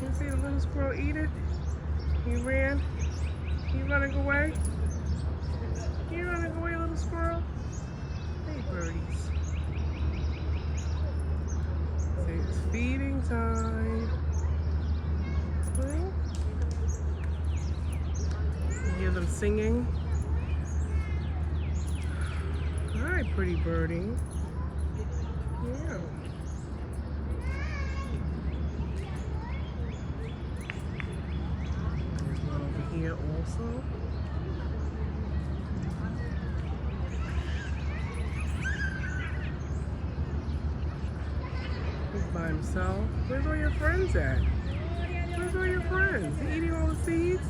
You see the little squirrel eating? He ran. He running away. You running away, little squirrel? Hey, birdies. See, it's feeding time. You hear them singing. Hi, pretty birdie. Yeah. There's one over here also. He's by himself. Where's all your friends at? Where's all your friends? They eating all the seeds?